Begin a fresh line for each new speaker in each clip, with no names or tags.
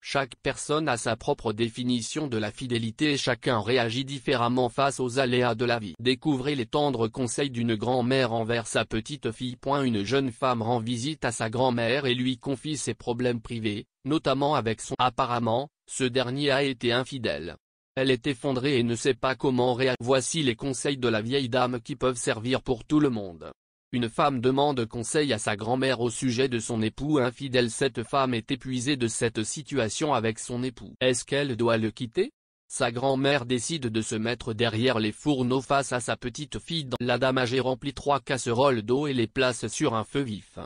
Chaque personne a sa propre définition de la fidélité et chacun réagit différemment face aux aléas de la vie. Découvrez les tendres conseils d'une grand-mère envers sa petite-fille. Une jeune femme rend visite à sa grand-mère et lui confie ses problèmes privés, notamment avec son. Apparemment, ce dernier a été infidèle. Elle est effondrée et ne sait pas comment réagir. Voici les conseils de la vieille dame qui peuvent servir pour tout le monde. Une femme demande conseil à sa grand-mère au sujet de son époux infidèle. Cette femme est épuisée de cette situation avec son époux. Est-ce qu'elle doit le quitter? Sa grand-mère décide de se mettre derrière les fourneaux face à sa petite fille. La dame âgée remplit 3 casseroles d'eau et les place sur un feu vif.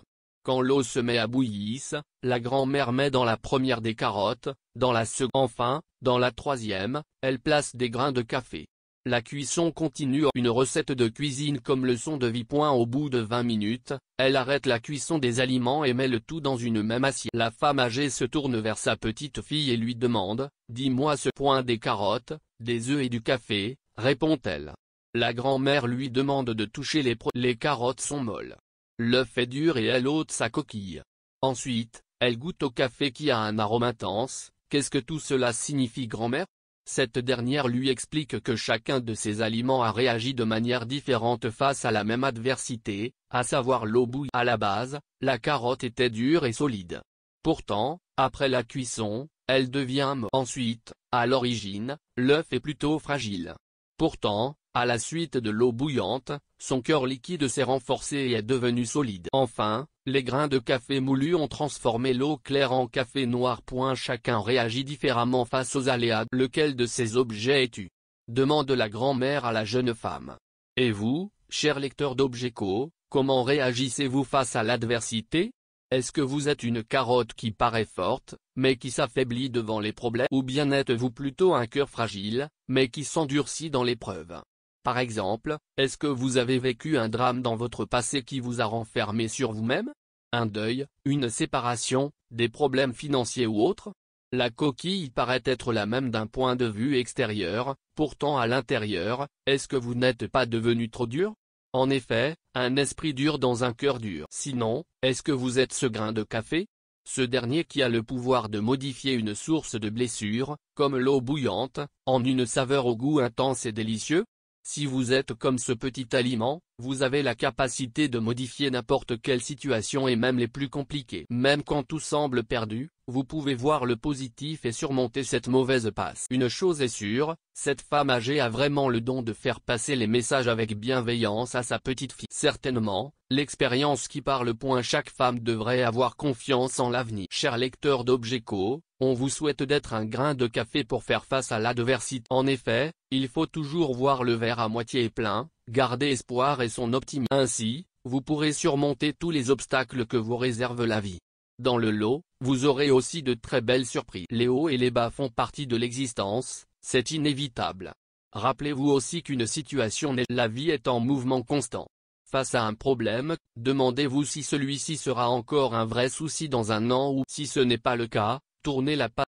Quand l'eau se met à bouillir, la grand-mère met dans la première des carottes, dans la seconde. Enfin, dans la troisième, elle place des grains de café. La cuisson continue. Une recette de cuisine comme leçon de vie. Au bout de 20 minutes, elle arrête la cuisson des aliments et met le tout dans une même assiette. La femme âgée se tourne vers sa petite fille et lui demande « Dis-moi ce point des carottes, des œufs et du café », répond-elle. La grand-mère lui demande de toucher les carottes sont molles. L'œuf est dur et elle ôte sa coquille. Ensuite, elle goûte au café qui a un arôme intense. Qu'est-ce que tout cela signifie, grand-mère? Cette dernière lui explique que chacun de ces aliments a réagi de manière différente face à la même adversité, à savoir l'eau bouillie. À la base, la carotte était dure et solide. Pourtant, après la cuisson, elle devient molle. Ensuite, à l'origine, l'œuf est plutôt fragile. Pourtant, à la suite de l'eau bouillante, son cœur liquide s'est renforcé et est devenu solide. Enfin, les grains de café moulu ont transformé l'eau claire en café noir. Chacun réagit différemment face aux aléas. Lequel de ces objets es-tu? Demande la grand-mère à la jeune femme. Et vous, cher lecteur d'Objeco, comment réagissez-vous face à l'adversité? Est-ce que vous êtes une carotte qui paraît forte, mais qui s'affaiblit devant les problèmes? Ou bien êtes-vous plutôt un cœur fragile, mais qui s'endurcit dans l'épreuve? Par exemple, est-ce que vous avez vécu un drame dans votre passé qui vous a renfermé sur vous-même? Un deuil, une séparation, des problèmes financiers ou autres? La coquille paraît être la même d'un point de vue extérieur, pourtant à l'intérieur, est-ce que vous n'êtes pas devenu trop dur? En effet, un esprit dur dans un cœur dur. Sinon, est-ce que vous êtes ce grain de café? Ce dernier qui a le pouvoir de modifier une source de blessure, comme l'eau bouillante, en une saveur au goût intense et délicieux? Si vous êtes comme ce petit aliment, vous avez la capacité de modifier n'importe quelle situation et même les plus compliquées. Même quand tout semble perdu, vous pouvez voir le positif et surmonter cette mauvaise passe. Une chose est sûre, cette femme âgée a vraiment le don de faire passer les messages avec bienveillance à sa petite fille. Certainement, l'expérience qui parle. Chaque femme devrait avoir confiance en l'avenir. Chers lecteurs d'Objeco, on vous souhaite d'être un grain de café pour faire face à l'adversité. En effet, il faut toujours voir le verre à moitié plein, garder espoir et son optimisme. Ainsi, vous pourrez surmonter tous les obstacles que vous réserve la vie. Dans le lot, vous aurez aussi de très belles surprises. Les hauts et les bas font partie de l'existence, c'est inévitable. Rappelez-vous aussi qu'une situation n'est. La vie est en mouvement constant. Face à un problème, demandez-vous si celui-ci sera encore un vrai souci dans un an ou si ce n'est pas le cas, tournez la page.